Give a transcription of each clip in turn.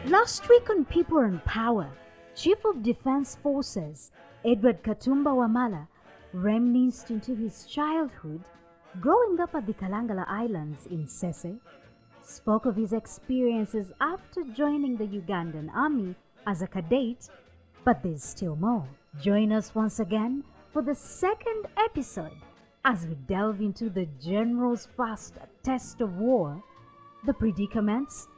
Last week on People and Power, Chief of Defense Forces Katumba Wamala reminisced into his childhood growing up at the Kalangala Islands in Sese, spoke of his experiences after joining the Ugandan Army as a cadet, but there's still more. Join us once again for the second episode as we delve into the General's first test of war, the predicaments,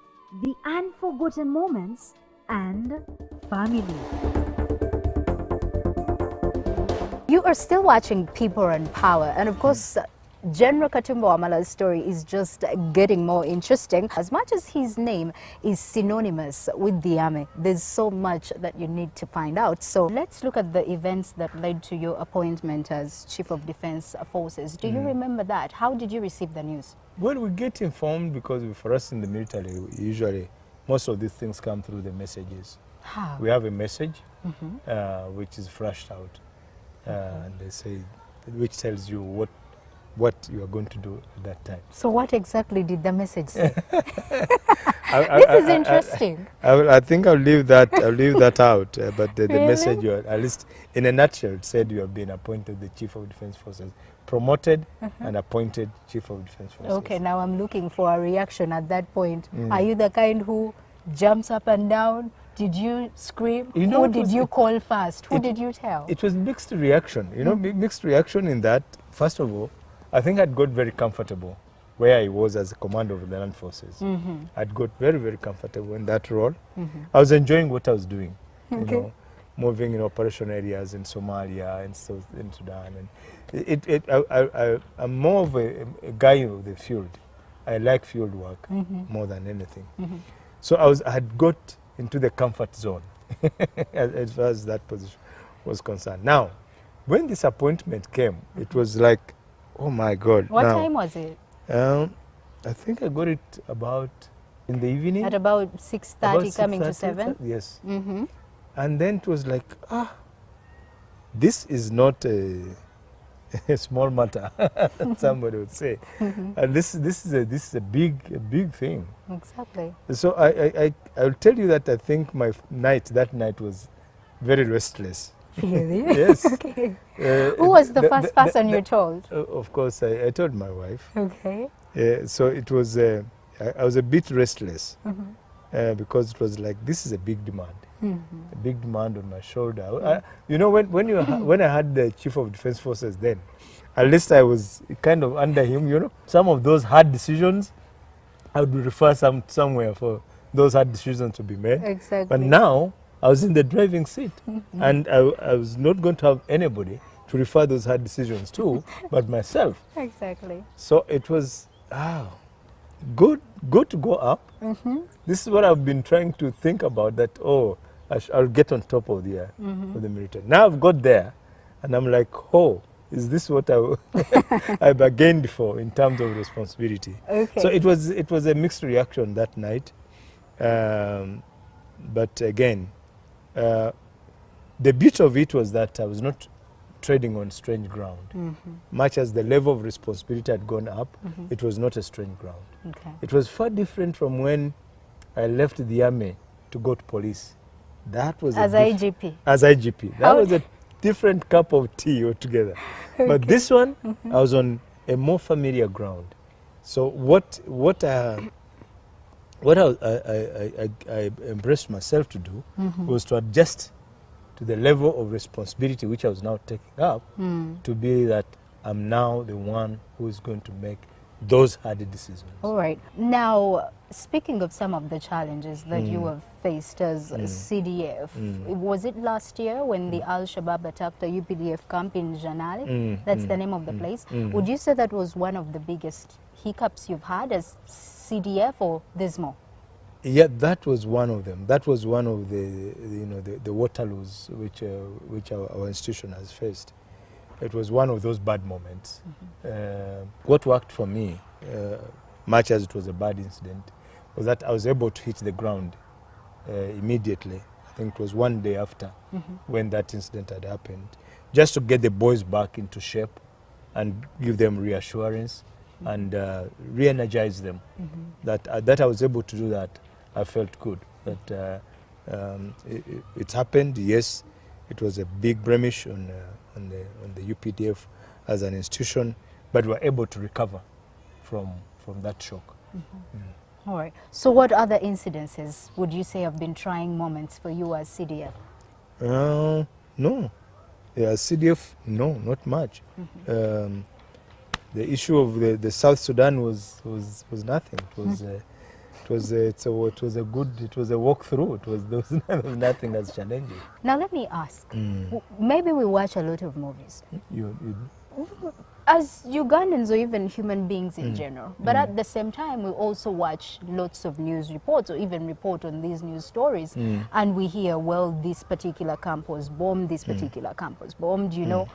the unforgotten moments, and family. You are still watching People and Power, and of course, Gen.Katumba Wamala's story is just getting more interesting. As much as his name is synonymous with the army, there's so much that you need to find out. So let's look at the events that led to your appointment as Chief of Defense Forces. Do you remember that? How did you receive the news? Well, we get informed because for us in the military, usually most of these things come through the messages. How? We have a message which is flashed out, and they say, which tells you what you are going to do at that time. So what exactly did the message say? This is interesting. I think I'll leave that out. But the Really? message, at least in a nutshell, it said you have been appointed the Chief of Defense Forces, promoted and appointed Chief of Defense Forces. Okay, now I'm looking for a reaction at that point. Are you the kind who jumps up and down? Did you scream? You know, Who did you call first? Who did you tell? It was mixed reaction. You know, mixed reaction in that, first of all, I think I'd got very comfortable where I was as a commander of the land forces. I'd got very, very comfortable in that role. I was enjoying what I was doing, you know, moving in operation areas in Somalia and South in Sudan. And I'm more of a guy of the field. I like field work more than anything. So I had got into the comfort zone as far as that position was concerned. Now, when this appointment came, it was like, oh my God. What time was it? I think I got it about in the evening. At about 6:30 coming to 7? Yes. And then it was like, this is not a small matter, somebody would say. And this is a big thing. Exactly. So I'll tell you that I think that night was very restless. Really? Yes. Okay. Who was the first person you told? Of course, I told my wife. Okay. So it was, I was a bit restless because it was like, this is a big demand. A big demand on my shoulder. You know, when I had the Chief of Defense Forces then, at least I was kind of under him, you know. Some of those hard decisions, I would refer somewhere for those hard decisions to be made. Exactly. But now, I was in the driving seat, and I was not going to have anybody to refer those hard decisions to, but myself. Exactly. So it was, good to go up. This is what I've been trying to think about, that, I'll get on top of the military. Now I've got there, and I'm like, is this what I bargained for in terms of responsibility? Okay. So it was a mixed reaction that night. But again, the beauty of it was that I was not treading on strange ground. Much as the level of responsibility had gone up, it was not a strange ground. Okay. It was far different from when I left the army to go to police. That was As IGP? As IGP. That was a different cup of tea altogether. Okay. But this one, I was on a more familiar ground. So what I embraced myself to do was to adjust to the level of responsibility which I was now taking up, to be that I'm now the one who is going to make those hard decisions. All right. Now, speaking of some of the challenges that you have faced as CDF, was it last year when the Al-Shabaab attacked the UPDF camp in Janale? That's the name of the place. Would you say that was one of the biggest hiccups you've had as CDF, or there's more? Yeah, that was one of them. That was one of the Waterloos which our institution has faced. It was one of those bad moments. What worked for me, much as it was a bad incident, was that I was able to hit the ground immediately. I think it was one day after when that incident had happened, just to get the boys back into shape and give them reassurance and re-energize them. That I was able to do that I felt good that it's happened. Yes, it was a big blemish on the UPDF as an institution, but we're able to recover from that shock. All right. So what other incidences would you say have been trying moments for you as CDF? No. Yeah, CDF, no, not much. The issue of the South Sudan was nothing. It was a walk through. There was nothing as challenging. Now let me ask. Maybe we watch a lot of movies. You As Ugandans or even human beings in general. But at the same time, we also watch lots of news reports or even report on these news stories. And we hear, well, this particular camp was bombed, this particular camp was bombed, you know.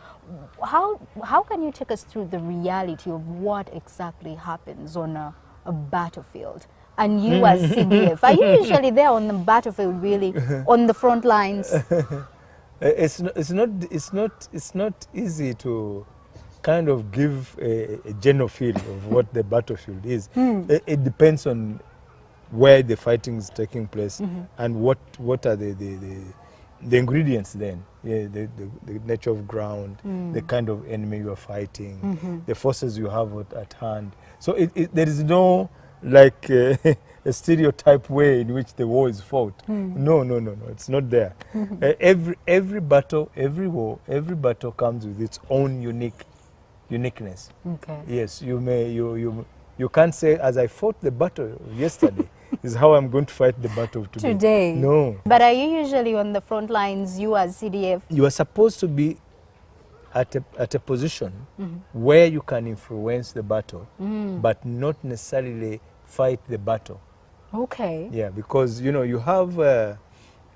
How can you take us through the reality of what exactly happens on a battlefield? And you as CDF, are you usually there on the battlefield, really, on the front lines? It's not easy to kind of give a general feel of what the battlefield is. It depends on where the fighting is taking place and what are the ingredients then. Yeah, the nature of ground, the kind of enemy you are fighting, the forces you have at hand. So there is no like a stereotype way in which the war is fought. No, it's not there. Every battle, every war, every battle comes with its own uniqueness. Okay. Yes, you can't say, as I fought the battle yesterday, is how I'm going to fight the battle today. No. But are you usually on the front lines, you as CDF? You are supposed to be at a position where you can influence the battle, but not necessarily fight the battle. Okay. Yeah, because you have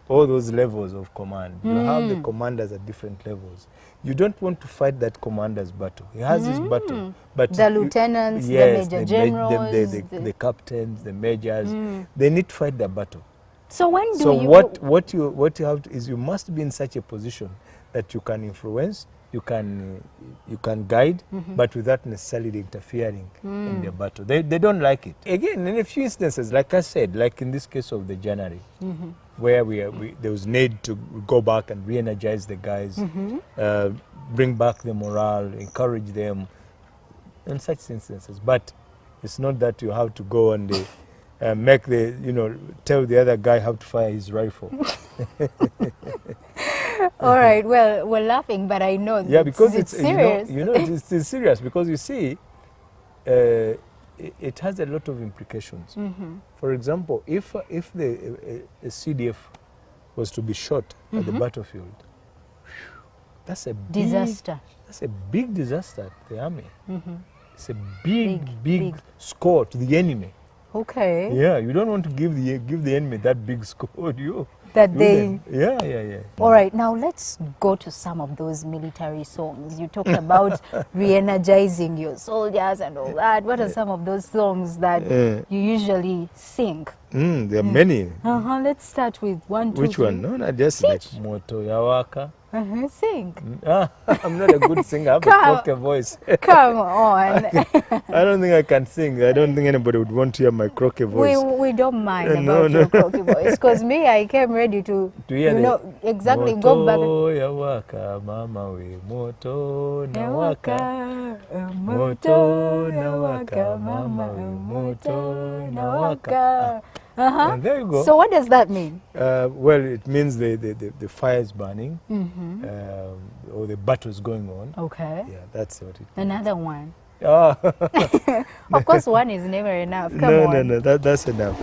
all those levels of command. You have the commanders at different levels. You don't want to fight that commander's battle. He has his battle. But the lieutenants, yes, the major generals, the captains, the majors, they need to fight the battle. So when do you... what you have to, is you must be in such a position that you can influence, you can guide, but without necessarily interfering in the battle. They don't like it. Again, in a few instances, like I said, like in this case of the January, where there was need to go back and re-energize the guys, bring back the morale, encourage them, in such instances. But it's not that you have to go and tell the other guy how to fire his rifle. All right, well, we're laughing, but I know because it's serious. It's serious because you see, it has a lot of implications. For example, if a CDF was to be shot at the battlefield, that's a disaster. That's a big disaster at the army. It's a big score to the enemy. Okay. Yeah, you don't want to give the enemy that big score, Yeah. All right, now let's go to some of those military songs. You talked about re-energizing your soldiers and all that. What are some of those songs that you usually sing? There are many. Let's start with 1, 2, Which 3. one? No, just like Moto Yawaka. Sing. I'm not a good singer. I have a croaky voice. Come on. I don't think I can sing. I don't think anybody would want to hear my croaky voice. We don't mind about your croaky voice, because me, I came ready to hear exactly go back. Moto Yawaka, mama we moto nawaka. Moto nawaka, mama we moto nawaka. And there you go. So what does that mean? Well, it means the fire is burning, or the battle is going on. Okay. Yeah, that's what it means. Another one. Oh. Of course, one is never enough. Come on. No, that's enough.